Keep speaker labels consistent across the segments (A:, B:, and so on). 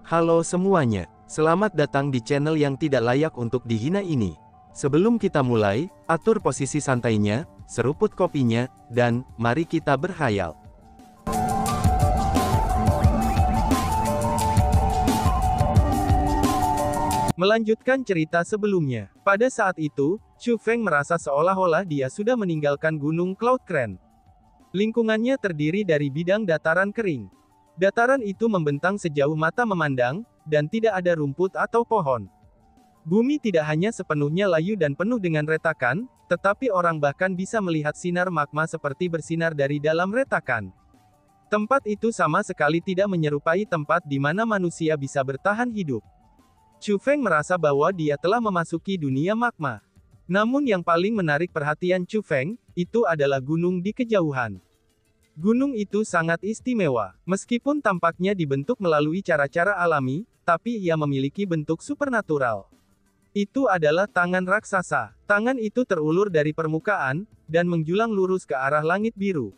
A: Halo semuanya, selamat datang di channel yang tidak layak untuk dihina ini. Sebelum kita mulai, atur posisi santainya, seruput kopinya, dan mari kita berkhayal. Melanjutkan cerita sebelumnya, pada saat itu, Chu Feng merasa seolah-olah dia sudah meninggalkan gunung Cloud Crane. Lingkungannya terdiri dari bidang dataran kering. Dataran itu membentang sejauh mata memandang, dan tidak ada rumput atau pohon. Bumi tidak hanya sepenuhnya layu dan penuh dengan retakan, tetapi orang bahkan bisa melihat sinar magma seperti bersinar dari dalam retakan. Tempat itu sama sekali tidak menyerupai tempat di mana manusia bisa bertahan hidup. Chu Feng merasa bahwa dia telah memasuki dunia magma. Namun yang paling menarik perhatian Chu Feng, itu adalah gunung di kejauhan. Gunung itu sangat istimewa, meskipun tampaknya dibentuk melalui cara-cara alami, tapi ia memiliki bentuk supernatural. Itu adalah tangan raksasa. Tangan itu terulur dari permukaan, dan menjulang lurus ke arah langit biru.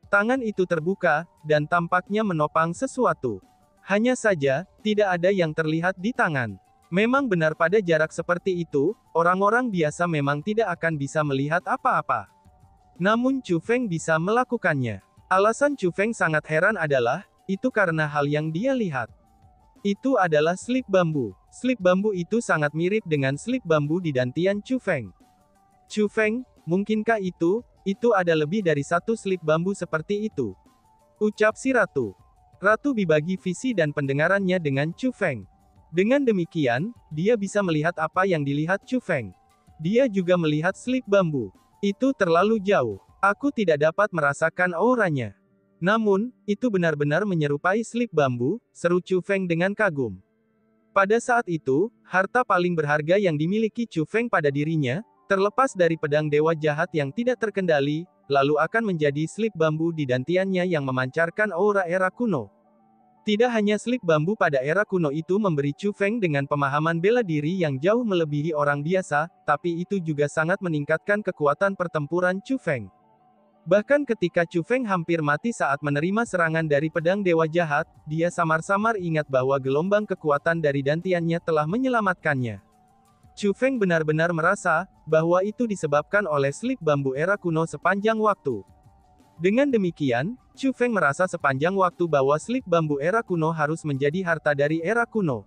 A: Tangan itu terbuka, dan tampaknya menopang sesuatu. Hanya saja, tidak ada yang terlihat di tangan. Memang benar pada jarak seperti itu, orang-orang biasa memang tidak akan bisa melihat apa-apa. Namun Chu Feng bisa melakukannya. Alasan Chu Feng sangat heran adalah, itu karena hal yang dia lihat. Itu adalah slip bambu. Slip bambu itu sangat mirip dengan slip bambu di dantian Chu Feng. Chu Feng, mungkinkah itu ada lebih dari satu slip bambu seperti itu? Ucap si ratu. Ratu dibagi visi dan pendengarannya dengan Chu Feng. Dengan demikian, dia bisa melihat apa yang dilihat Chu Feng. Dia juga melihat slip bambu. Itu terlalu jauh. Aku tidak dapat merasakan auranya. Namun, itu benar-benar menyerupai slip bambu, seru Chu Feng dengan kagum. Pada saat itu, harta paling berharga yang dimiliki Chu Feng pada dirinya, terlepas dari pedang dewa jahat yang tidak terkendali, lalu akan menjadi slip bambu di dantiannya yang memancarkan aura era kuno. Tidak hanya slip bambu pada era kuno itu memberi Chu Feng dengan pemahaman bela diri yang jauh melebihi orang biasa, tapi itu juga sangat meningkatkan kekuatan pertempuran Chu Feng. Bahkan ketika Chu Feng hampir mati saat menerima serangan dari pedang dewa jahat, dia samar-samar ingat bahwa gelombang kekuatan dari dantiannya telah menyelamatkannya. Chu Feng benar-benar merasa bahwa itu disebabkan oleh slip bambu era kuno sepanjang waktu. Dengan demikian, Chu Feng merasa sepanjang waktu bahwa slip bambu era kuno harus menjadi harta dari era kuno.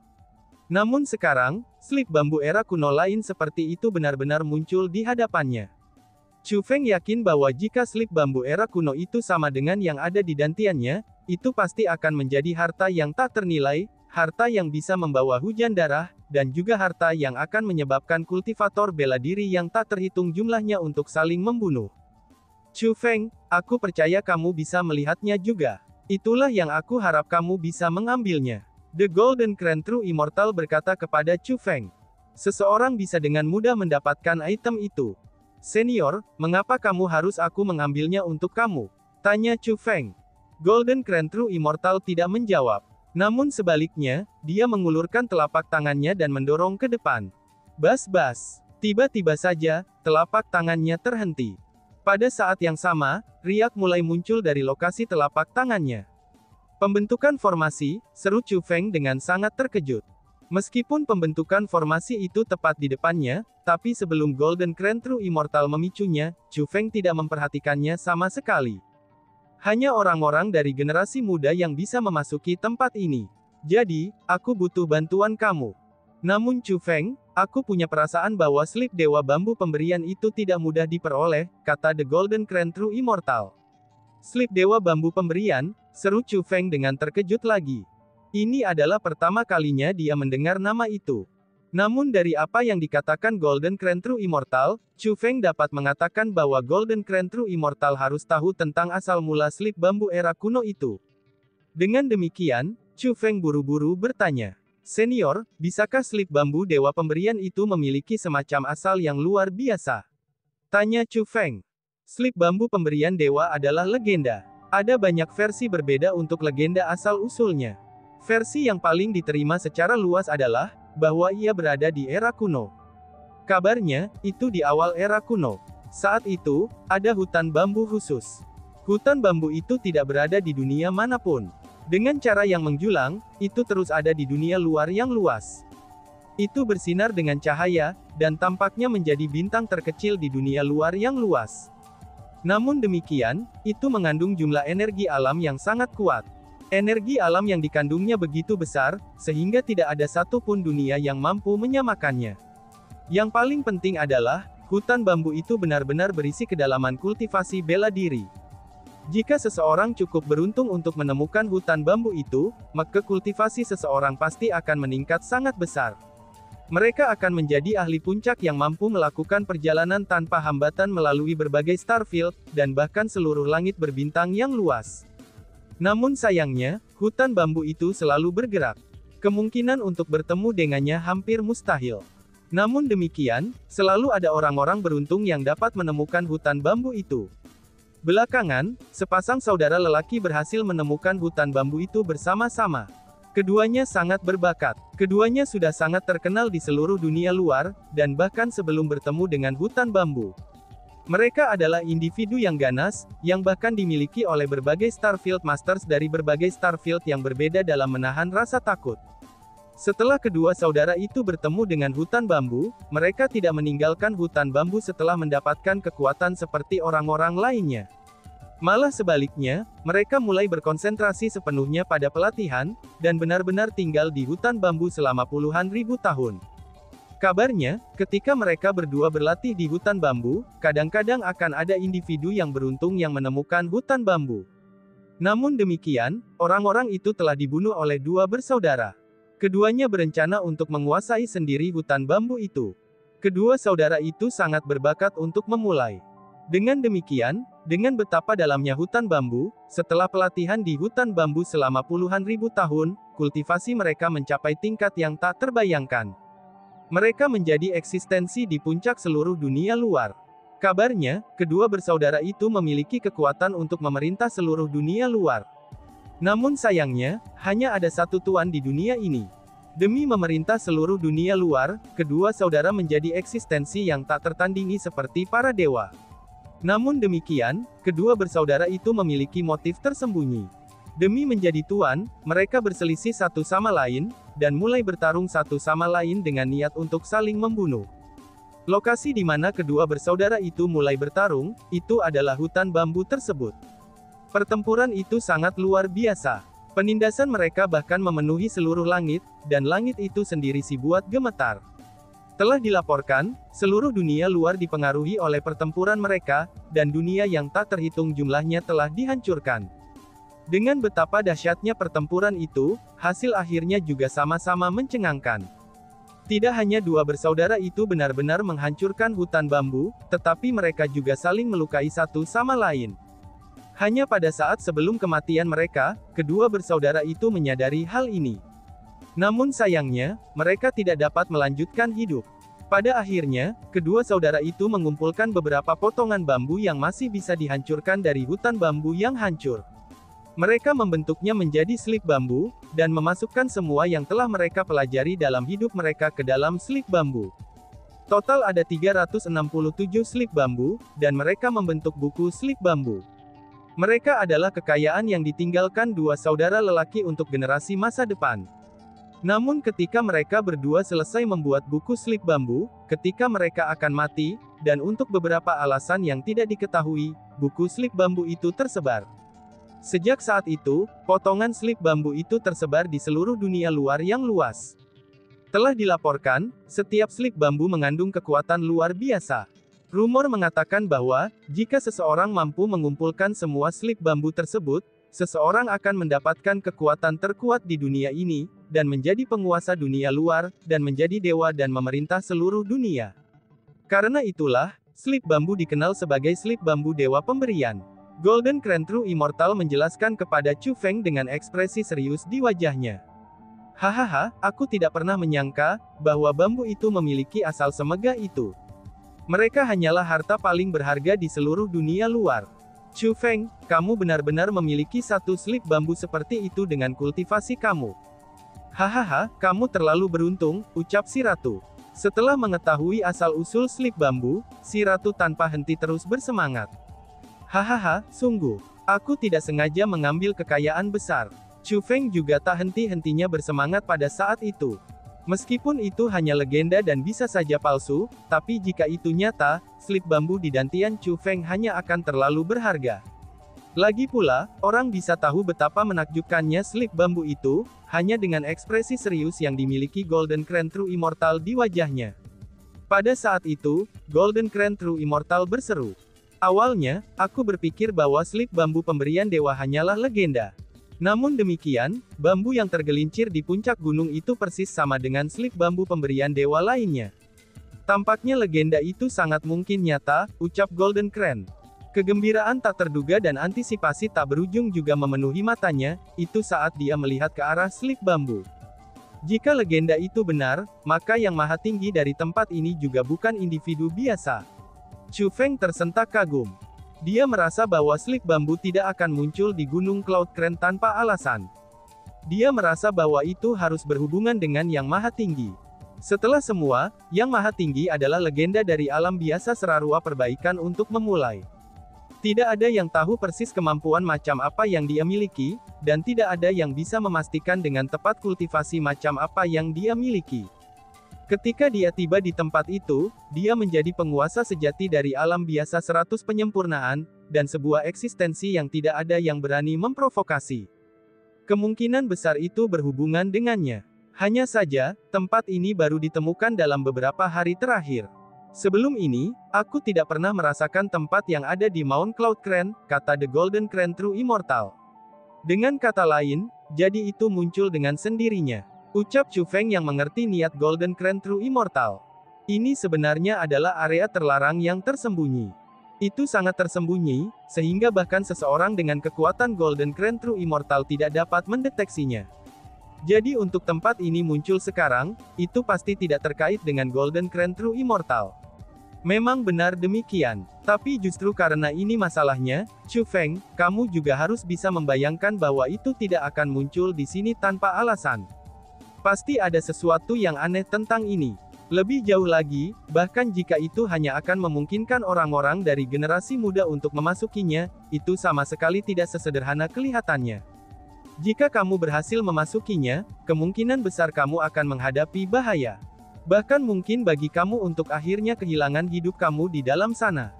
A: Namun sekarang, slip bambu era kuno lain seperti itu benar-benar muncul di hadapannya. Chu Feng yakin bahwa jika slip bambu era kuno itu sama dengan yang ada di dantiannya, itu pasti akan menjadi harta yang tak ternilai, harta yang bisa membawa hujan darah, dan juga harta yang akan menyebabkan kultivator bela diri yang tak terhitung jumlahnya untuk saling membunuh. Chu Feng, aku percaya kamu bisa melihatnya juga. Itulah yang aku harap kamu bisa mengambilnya. The Golden Crown True Immortal berkata kepada Chu Feng. Seseorang bisa dengan mudah mendapatkan item itu. Senior, mengapa kamu harus aku mengambilnya untuk kamu? Tanya Chu Feng. Golden Crown True Immortal tidak menjawab. Namun sebaliknya, dia mengulurkan telapak tangannya dan mendorong ke depan. Bas-bas. Tiba-tiba saja, telapak tangannya terhenti. Pada saat yang sama, riak mulai muncul dari lokasi telapak tangannya. Pembentukan formasi, seru Chu Feng dengan sangat terkejut. Meskipun pembentukan formasi itu tepat di depannya, tapi sebelum Golden Crown True Immortal memicunya, Chu Feng tidak memperhatikannya sama sekali. Hanya orang-orang dari generasi muda yang bisa memasuki tempat ini. Jadi, aku butuh bantuan kamu. Namun Chu Feng, aku punya perasaan bahwa slip dewa bambu pemberian itu tidak mudah diperoleh, kata The Golden Crown True Immortal. Slip dewa bambu pemberian, seru Chu Feng dengan terkejut lagi. Ini adalah pertama kalinya dia mendengar nama itu. Namun dari apa yang dikatakan Golden Crown True Immortal, Chu Feng dapat mengatakan bahwa Golden Crown True Immortal harus tahu tentang asal mula slip bambu era kuno itu. Dengan demikian, Chu Feng buru-buru bertanya. Senior, bisakah slip bambu dewa pemberian itu memiliki semacam asal yang luar biasa? Tanya Chu Feng. Slip bambu pemberian dewa adalah legenda. Ada banyak versi berbeda untuk legenda asal-usulnya. Versi yang paling diterima secara luas adalah, bahwa ia berada di era kuno. Kabarnya, itu di awal era kuno. Saat itu, ada hutan bambu khusus. Hutan bambu itu tidak berada di dunia manapun. Dengan cara yang menjulang, itu terus ada di dunia luar yang luas. Itu bersinar dengan cahaya, dan tampaknya menjadi bintang terkecil di dunia luar yang luas. Namun demikian, itu mengandung jumlah energi alam yang sangat kuat. Energi alam yang dikandungnya begitu besar, sehingga tidak ada satupun dunia yang mampu menyamakannya. Yang paling penting adalah, hutan bambu itu benar-benar berisi kedalaman kultivasi bela diri. Jika seseorang cukup beruntung untuk menemukan hutan bambu itu, maka kultivasi seseorang pasti akan meningkat sangat besar. Mereka akan menjadi ahli puncak yang mampu melakukan perjalanan tanpa hambatan melalui berbagai starfield, dan bahkan seluruh langit berbintang yang luas. Namun sayangnya, hutan bambu itu selalu bergerak. Kemungkinan untuk bertemu dengannya hampir mustahil. Namun demikian, selalu ada orang-orang beruntung yang dapat menemukan hutan bambu itu. Belakangan, sepasang saudara lelaki berhasil menemukan hutan bambu itu bersama-sama. Keduanya sangat berbakat. Keduanya sudah sangat terkenal di seluruh dunia luar, dan bahkan sebelum bertemu dengan hutan bambu. Mereka adalah individu yang ganas, yang bahkan dimiliki oleh berbagai Starfield Masters dari berbagai Starfield yang berbeda dalam menahan rasa takut. Setelah kedua saudara itu bertemu dengan hutan bambu, mereka tidak meninggalkan hutan bambu setelah mendapatkan kekuatan seperti orang-orang lainnya. Malah sebaliknya, mereka mulai berkonsentrasi sepenuhnya pada pelatihan, dan benar-benar tinggal di hutan bambu selama puluhan ribu tahun. Kabarnya, ketika mereka berdua berlatih di hutan bambu, kadang-kadang akan ada individu yang beruntung yang menemukan hutan bambu. Namun demikian, orang-orang itu telah dibunuh oleh dua bersaudara. Keduanya berencana untuk menguasai sendiri hutan bambu itu. Kedua saudara itu sangat berbakat untuk memulai. Dengan demikian, dengan betapa dalamnya hutan bambu, setelah pelatihan di hutan bambu selama puluhan ribu tahun, kultivasi mereka mencapai tingkat yang tak terbayangkan. Mereka menjadi eksistensi di puncak seluruh dunia luar. Kabarnya, kedua bersaudara itu memiliki kekuatan untuk memerintah seluruh dunia luar. Namun sayangnya, hanya ada satu tuan di dunia ini. Demi memerintah seluruh dunia luar, kedua saudara menjadi eksistensi yang tak tertandingi seperti para dewa. Namun demikian, kedua bersaudara itu memiliki motif tersembunyi. Demi menjadi tuan, mereka berselisih satu sama lain, dan mulai bertarung satu sama lain dengan niat untuk saling membunuh. Lokasi di mana kedua bersaudara itu mulai bertarung, itu adalah hutan bambu tersebut. Pertempuran itu sangat luar biasa. Penindasan mereka bahkan memenuhi seluruh langit, dan langit itu sendiri si buat gemetar. Telah dilaporkan, seluruh dunia luar dipengaruhi oleh pertempuran mereka, dan dunia yang tak terhitung jumlahnya telah dihancurkan. Dengan betapa dahsyatnya pertempuran itu, hasil akhirnya juga sama-sama mencengangkan. Tidak hanya dua bersaudara itu benar-benar menghancurkan hutan bambu, tetapi mereka juga saling melukai satu sama lain. Hanya pada saat sebelum kematian mereka, kedua bersaudara itu menyadari hal ini. Namun sayangnya, mereka tidak dapat melanjutkan hidup. Pada akhirnya, kedua saudara itu mengumpulkan beberapa potongan bambu yang masih bisa dihancurkan dari hutan bambu yang hancur. Mereka membentuknya menjadi slip bambu, dan memasukkan semua yang telah mereka pelajari dalam hidup mereka ke dalam slip bambu. Total ada 367 slip bambu, dan mereka membentuk buku slip bambu. Mereka adalah kekayaan yang ditinggalkan dua saudara lelaki untuk generasi masa depan. Namun ketika mereka berdua selesai membuat buku slip bambu, ketika mereka akan mati, dan untuk beberapa alasan yang tidak diketahui, buku slip bambu itu tersebar. Sejak saat itu, potongan slip bambu itu tersebar di seluruh dunia luar yang luas. Telah dilaporkan, setiap slip bambu mengandung kekuatan luar biasa. Rumor mengatakan bahwa, jika seseorang mampu mengumpulkan semua slip bambu tersebut, seseorang akan mendapatkan kekuatan terkuat di dunia ini, dan menjadi penguasa dunia luar, dan menjadi dewa dan memerintah seluruh dunia. Karena itulah, slip bambu dikenal sebagai slip bambu dewa pemberian. Golden Crown True Immortal menjelaskan kepada Chu Feng dengan ekspresi serius di wajahnya. Hahaha, aku tidak pernah menyangka, bahwa bambu itu memiliki asal semegah itu. Mereka hanyalah harta paling berharga di seluruh dunia luar. Chu Feng, kamu benar-benar memiliki satu slip bambu seperti itu dengan kultivasi kamu. Hahaha, kamu terlalu beruntung, ucap si ratu. Setelah mengetahui asal-usul slip bambu, si ratu tanpa henti terus bersemangat. Hahaha, sungguh. Aku tidak sengaja mengambil kekayaan besar. Chu Feng juga tak henti-hentinya bersemangat pada saat itu. Meskipun itu hanya legenda dan bisa saja palsu, tapi jika itu nyata, slip bambu di dantian Chu Feng hanya akan terlalu berharga. Lagi pula, orang bisa tahu betapa menakjubkannya slip bambu itu, hanya dengan ekspresi serius yang dimiliki Golden Crown True Immortal di wajahnya. Pada saat itu, Golden Crown True Immortal berseru. Awalnya, aku berpikir bahwa slip bambu pemberian dewa hanyalah legenda. Namun demikian, bambu yang tergelincir di puncak gunung itu persis sama dengan slip bambu pemberian dewa lainnya. Tampaknya legenda itu sangat mungkin nyata, ucap Golden Crown. Kegembiraan tak terduga dan antisipasi tak berujung juga memenuhi matanya, itu saat dia melihat ke arah slip bambu. Jika legenda itu benar, maka yang maha tinggi dari tempat ini juga bukan individu biasa. Chu Feng tersentak kagum. Dia merasa bahwa slip bambu tidak akan muncul di Gunung Cloud Crown tanpa alasan. Dia merasa bahwa itu harus berhubungan dengan Yang Maha Tinggi. Setelah semua, Yang Maha Tinggi adalah legenda dari alam biasa serarua perbaikan untuk memulai. Tidak ada yang tahu persis kemampuan macam apa yang dia miliki, dan tidak ada yang bisa memastikan dengan tepat kultivasi macam apa yang dia miliki. Ketika dia tiba di tempat itu, dia menjadi penguasa sejati dari alam biasa 100 penyempurnaan, dan sebuah eksistensi yang tidak ada yang berani memprovokasi. Kemungkinan besar itu berhubungan dengannya. Hanya saja, tempat ini baru ditemukan dalam beberapa hari terakhir. Sebelum ini, aku tidak pernah merasakan tempat yang ada di Mount Cloud Crown, kata The Golden Crown True Immortal. Dengan kata lain, jadi itu muncul dengan sendirinya. Ucap Chu Feng yang mengerti niat Golden Crown True Immortal. Ini sebenarnya adalah area terlarang yang tersembunyi. Itu sangat tersembunyi, sehingga bahkan seseorang dengan kekuatan Golden Crown True Immortal tidak dapat mendeteksinya. Jadi untuk tempat ini muncul sekarang, itu pasti tidak terkait dengan Golden Crown True Immortal. Memang benar demikian. Tapi justru karena ini masalahnya, Chu Feng, kamu juga harus bisa membayangkan bahwa itu tidak akan muncul di sini tanpa alasan. Pasti ada sesuatu yang aneh tentang ini. Lebih jauh lagi, bahkan jika itu hanya akan memungkinkan orang-orang dari generasi muda untuk memasukinya, itu sama sekali tidak sesederhana kelihatannya. Jika kamu berhasil memasukinya, kemungkinan besar kamu akan menghadapi bahaya. Bahkan mungkin bagi kamu untuk akhirnya kehilangan hidup kamu di dalam sana.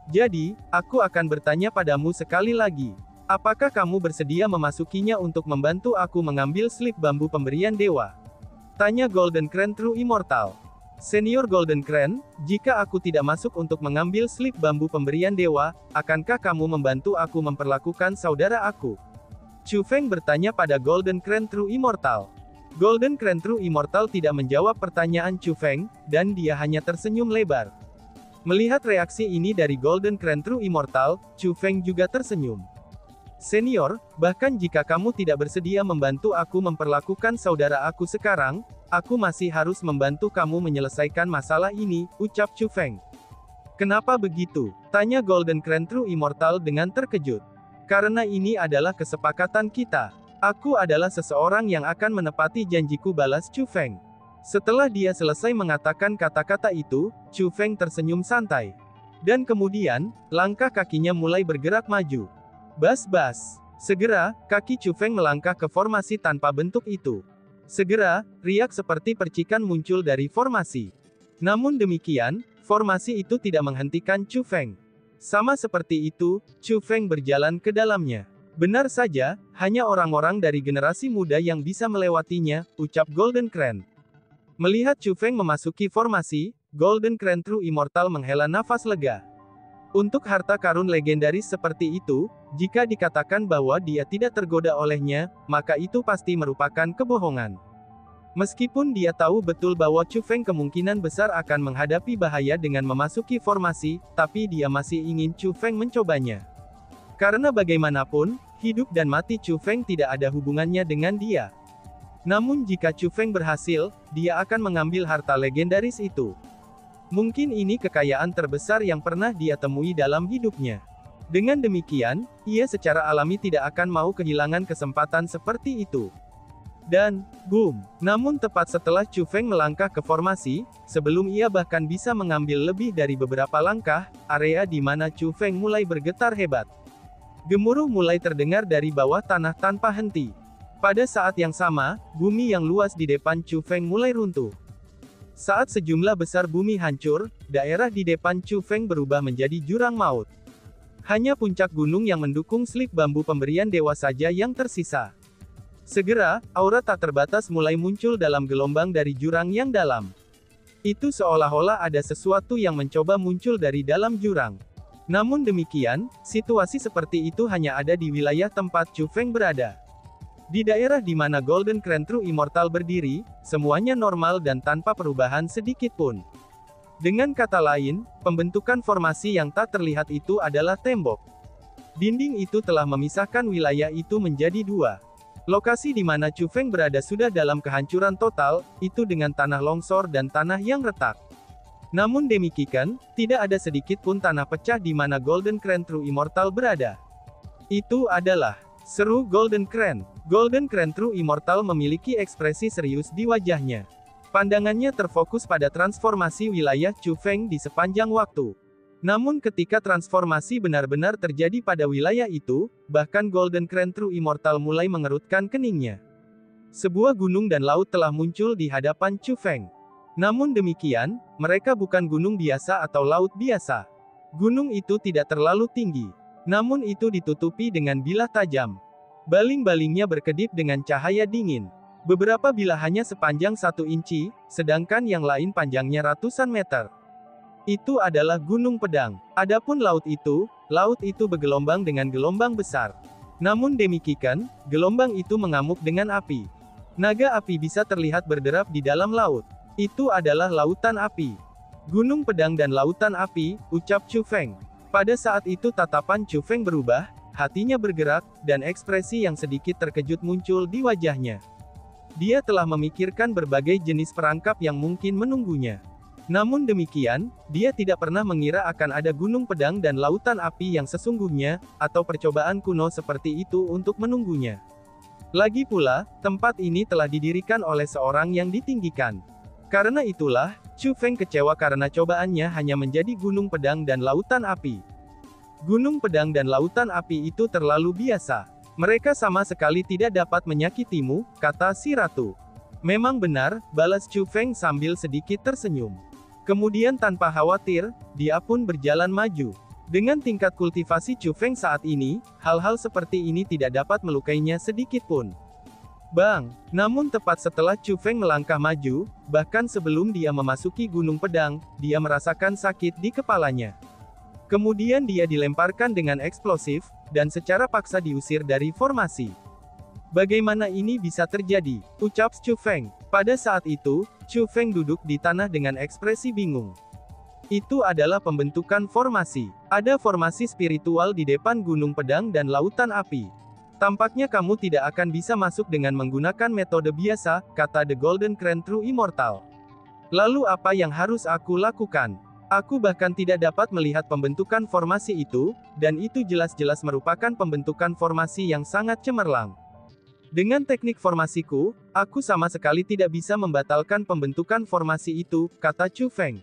A: Jadi, aku akan bertanya padamu sekali lagi. Apakah kamu bersedia memasukinya untuk membantu aku mengambil slip bambu pemberian dewa? Tanya Golden Crown True Immortal. Senior Golden Crown, jika aku tidak masuk untuk mengambil slip bambu pemberian dewa, akankah kamu membantu aku memperlakukan saudara aku? Chu Feng bertanya pada Golden Crown True Immortal. Golden Crown True Immortal tidak menjawab pertanyaan Chu Feng, dan dia hanya tersenyum lebar. Melihat reaksi ini dari Golden Crown True Immortal, Chu Feng juga tersenyum. Senior, bahkan jika kamu tidak bersedia membantu aku memperlakukan saudara aku sekarang, aku masih harus membantu kamu menyelesaikan masalah ini, ucap Chu Feng. Kenapa begitu? Tanya Golden Crown True Immortal dengan terkejut. Karena ini adalah kesepakatan kita. Aku adalah seseorang yang akan menepati janjiku, balas Chu Feng. Setelah dia selesai mengatakan kata-kata itu, Chu Feng tersenyum santai. Dan kemudian, langkah kakinya mulai bergerak maju. Bas-bas. Segera, kaki Chu Feng melangkah ke formasi tanpa bentuk itu. Segera, riak seperti percikan muncul dari formasi. Namun demikian, formasi itu tidak menghentikan Chu Feng. Sama seperti itu, Chu Feng berjalan ke dalamnya. Benar saja, hanya orang-orang dari generasi muda yang bisa melewatinya, ucap Golden Crown. Melihat Chu Feng memasuki formasi, Golden Crown True Immortal menghela nafas lega. Untuk harta karun legendaris seperti itu, jika dikatakan bahwa dia tidak tergoda olehnya, maka itu pasti merupakan kebohongan. Meskipun dia tahu betul bahwa Chu Feng kemungkinan besar akan menghadapi bahaya dengan memasuki formasi, tapi dia masih ingin Chu Feng mencobanya. Karena bagaimanapun, hidup dan mati Chu Feng tidak ada hubungannya dengan dia. Namun jika Chu Feng berhasil, dia akan mengambil harta legendaris itu. Mungkin ini kekayaan terbesar yang pernah dia temui dalam hidupnya. Dengan demikian, ia secara alami tidak akan mau kehilangan kesempatan seperti itu. Dan, boom! Namun tepat setelah Chu Feng melangkah ke formasi, sebelum ia bahkan bisa mengambil lebih dari beberapa langkah, area di mana Chu Feng mulai bergetar hebat. Gemuruh mulai terdengar dari bawah tanah tanpa henti. Pada saat yang sama, bumi yang luas di depan Chu Feng mulai runtuh. Saat sejumlah besar bumi hancur, daerah di depan Chu Feng berubah menjadi jurang maut. Hanya puncak gunung yang mendukung slip bambu pemberian dewa saja yang tersisa. Segera, aura tak terbatas mulai muncul dalam gelombang dari jurang yang dalam. Itu seolah-olah ada sesuatu yang mencoba muncul dari dalam jurang. Namun demikian, situasi seperti itu hanya ada di wilayah tempat Chu Feng berada. Di daerah di mana Golden Crown True Immortal berdiri, semuanya normal dan tanpa perubahan sedikit pun. Dengan kata lain, pembentukan formasi yang tak terlihat itu adalah tembok. Dinding itu telah memisahkan wilayah itu menjadi dua. Lokasi di mana Chu Feng berada sudah dalam kehancuran total, itu dengan tanah longsor dan tanah yang retak. Namun demikian, tidak ada sedikit pun tanah pecah di mana Golden Crown True Immortal berada. Itu adalah seru Golden Crown. Golden Crown True Immortal memiliki ekspresi serius di wajahnya. Pandangannya terfokus pada transformasi wilayah Chu Feng di sepanjang waktu. Namun ketika transformasi benar-benar terjadi pada wilayah itu, bahkan Golden Crown True Immortal mulai mengerutkan keningnya. Sebuah gunung dan laut telah muncul di hadapan Chu Feng. Namun demikian, mereka bukan gunung biasa atau laut biasa. Gunung itu tidak terlalu tinggi. Namun itu ditutupi dengan bilah tajam. Baling-balingnya berkedip dengan cahaya dingin. Beberapa bilah hanya sepanjang 1 inci, sedangkan yang lain panjangnya ratusan meter. Itu adalah gunung pedang. Adapun laut itu bergelombang dengan gelombang besar. Namun demikian, gelombang itu mengamuk dengan api. Naga api bisa terlihat berderap di dalam laut. Itu adalah lautan api. Gunung pedang dan lautan api, ucap Chu Feng. Pada saat itu tatapan Chu Feng berubah, hatinya bergerak, dan ekspresi yang sedikit terkejut muncul di wajahnya. Dia telah memikirkan berbagai jenis perangkap yang mungkin menunggunya. Namun demikian, dia tidak pernah mengira akan ada gunung pedang dan lautan api yang sesungguhnya, atau percobaan kuno seperti itu untuk menunggunya. Lagi pula, tempat ini telah didirikan oleh seorang yang ditinggikan. Karena itulah, Chu Feng kecewa karena cobaannya hanya menjadi gunung pedang dan lautan api. Gunung pedang dan lautan api itu terlalu biasa. Mereka sama sekali tidak dapat menyakitimu, kata si ratu. Memang benar, balas Chu Feng sambil sedikit tersenyum. Kemudian tanpa khawatir, dia pun berjalan maju. Dengan tingkat kultivasi Chu Feng saat ini, hal-hal seperti ini tidak dapat melukainya sedikit pun. Bang! Namun tepat setelah Chu Feng melangkah maju, bahkan sebelum dia memasuki gunung pedang, dia merasakan sakit di kepalanya. Kemudian dia dilemparkan dengan eksplosif, dan secara paksa diusir dari formasi. Bagaimana ini bisa terjadi? Ucap Chu Feng. Pada saat itu, Chu Feng duduk di tanah dengan ekspresi bingung. Itu adalah pembentukan formasi. Ada formasi spiritual di depan gunung pedang dan lautan api. Tampaknya kamu tidak akan bisa masuk dengan menggunakan metode biasa, kata The Golden Crown True Immortal. Lalu apa yang harus aku lakukan? Aku bahkan tidak dapat melihat pembentukan formasi itu, dan itu jelas-jelas merupakan pembentukan formasi yang sangat cemerlang. Dengan teknik formasiku, aku sama sekali tidak bisa membatalkan pembentukan formasi itu, kata Chu Feng.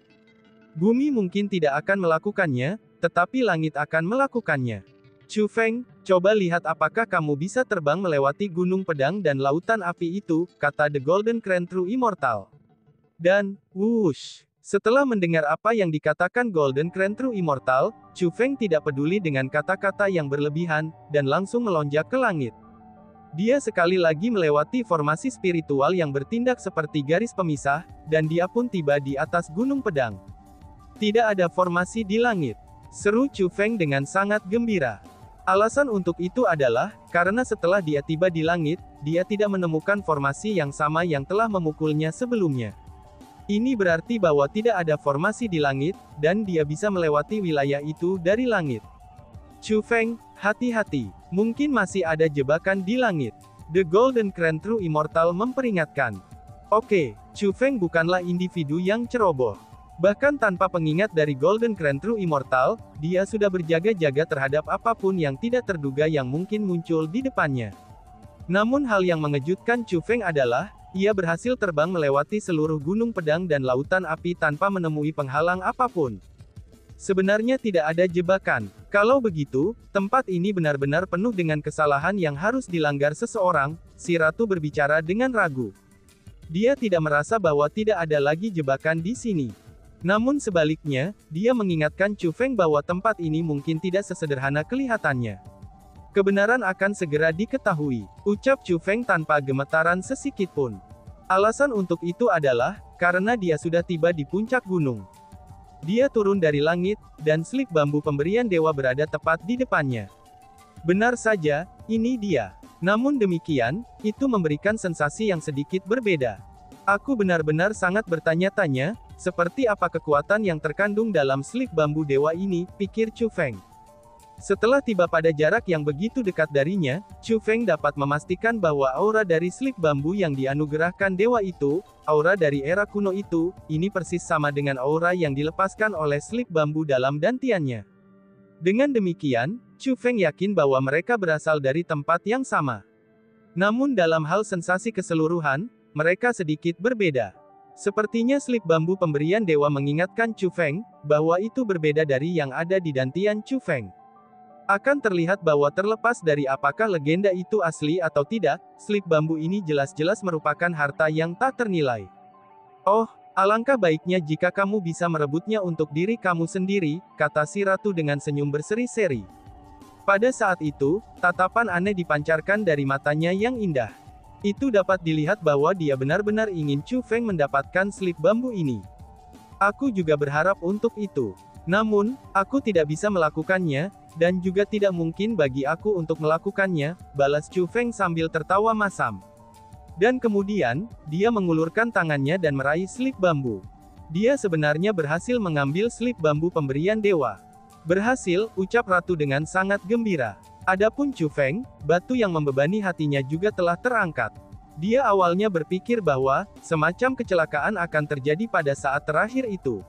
A: Bumi mungkin tidak akan melakukannya, tetapi langit akan melakukannya. Chu Feng, coba lihat apakah kamu bisa terbang melewati gunung pedang dan lautan api itu, kata The Golden Crown True Immortal. Dan, whoosh! Setelah mendengar apa yang dikatakan Golden Crown True Immortal, Chu Feng tidak peduli dengan kata-kata yang berlebihan, dan langsung melonjak ke langit. Dia sekali lagi melewati formasi spiritual yang bertindak seperti garis pemisah, dan dia pun tiba di atas gunung pedang. Tidak ada formasi di langit. Seru Chu Feng dengan sangat gembira. Alasan untuk itu adalah, karena setelah dia tiba di langit, dia tidak menemukan formasi yang sama yang telah memukulnya sebelumnya. Ini berarti bahwa tidak ada formasi di langit, dan dia bisa melewati wilayah itu dari langit. Chu Feng, hati-hati, mungkin masih ada jebakan di langit. The Golden Crown True Immortal memperingatkan. Oke, Chu Feng bukanlah individu yang ceroboh. Bahkan tanpa pengingat dari Golden Crown True Immortal, dia sudah berjaga-jaga terhadap apapun yang tidak terduga yang mungkin muncul di depannya. Namun hal yang mengejutkan Chu Feng adalah, ia berhasil terbang melewati seluruh gunung pedang dan lautan api tanpa menemui penghalang apapun. Sebenarnya tidak ada jebakan. Kalau begitu, tempat ini benar-benar penuh dengan kesalahan yang harus dilanggar seseorang, si ratu berbicara dengan ragu. Dia tidak merasa bahwa tidak ada lagi jebakan di sini. Namun sebaliknya, dia mengingatkan Chu Feng bahwa tempat ini mungkin tidak sesederhana kelihatannya. Kebenaran akan segera diketahui, ucap Chu Feng tanpa gemetaran sesikit pun. Alasan untuk itu adalah, karena dia sudah tiba di puncak gunung. Dia turun dari langit, dan slip bambu pemberian dewa berada tepat di depannya. Benar saja, ini dia. Namun demikian, itu memberikan sensasi yang sedikit berbeda. Aku benar-benar sangat bertanya-tanya, seperti apa kekuatan yang terkandung dalam slip bambu dewa ini, pikir Chu Feng. Setelah tiba pada jarak yang begitu dekat darinya, Chu Feng dapat memastikan bahwa aura dari slip bambu yang dianugerahkan dewa itu, aura dari era kuno itu, ini persis sama dengan aura yang dilepaskan oleh slip bambu dalam dantiannya. Dengan demikian, Chu Feng yakin bahwa mereka berasal dari tempat yang sama. Namun dalam hal sensasi keseluruhan, mereka sedikit berbeda. Sepertinya slip bambu pemberian dewa mengingatkan Chu Feng, bahwa itu berbeda dari yang ada di dantian Chu Feng. Akan terlihat bahwa terlepas dari apakah legenda itu asli atau tidak, slip bambu ini jelas-jelas merupakan harta yang tak ternilai. Oh, alangkah baiknya jika kamu bisa merebutnya untuk diri kamu sendiri, kata si ratu dengan senyum berseri-seri. Pada saat itu, tatapan aneh dipancarkan dari matanya yang indah. Itu dapat dilihat bahwa dia benar-benar ingin Chu Feng mendapatkan slip bambu ini. Aku juga berharap untuk itu. Namun, aku tidak bisa melakukannya, dan juga tidak mungkin bagi aku untuk melakukannya, balas Chu Feng sambil tertawa masam. Dan kemudian, dia mengulurkan tangannya dan meraih slip bambu. Dia sebenarnya berhasil mengambil slip bambu pemberian dewa. Berhasil, ucap ratu dengan sangat gembira. Adapun Chu Feng, batu yang membebani hatinya juga telah terangkat. Dia awalnya berpikir bahwa, semacam kecelakaan akan terjadi pada saat terakhir itu.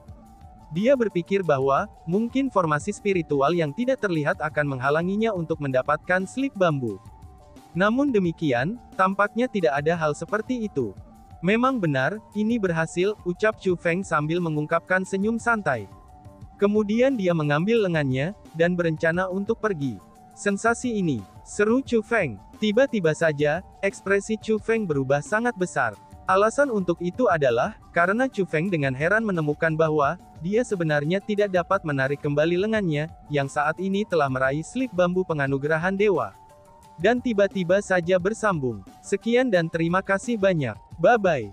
A: Dia berpikir bahwa, mungkin formasi spiritual yang tidak terlihat akan menghalanginya untuk mendapatkan slip bambu. Namun demikian, tampaknya tidak ada hal seperti itu. Memang benar, ini berhasil, ucap Chu Feng sambil mengungkapkan senyum santai. Kemudian dia mengambil lengannya, dan berencana untuk pergi. Sensasi ini, seru Chu Feng. Tiba-tiba saja, ekspresi Chu Feng berubah sangat besar. Alasan untuk itu adalah, karena Chu Feng dengan heran menemukan bahwa, dia sebenarnya tidak dapat menarik kembali lengannya, yang saat ini telah meraih slip bambu penganugerahan dewa. Dan tiba-tiba saja bersambung. Sekian dan terima kasih banyak. Bye-bye.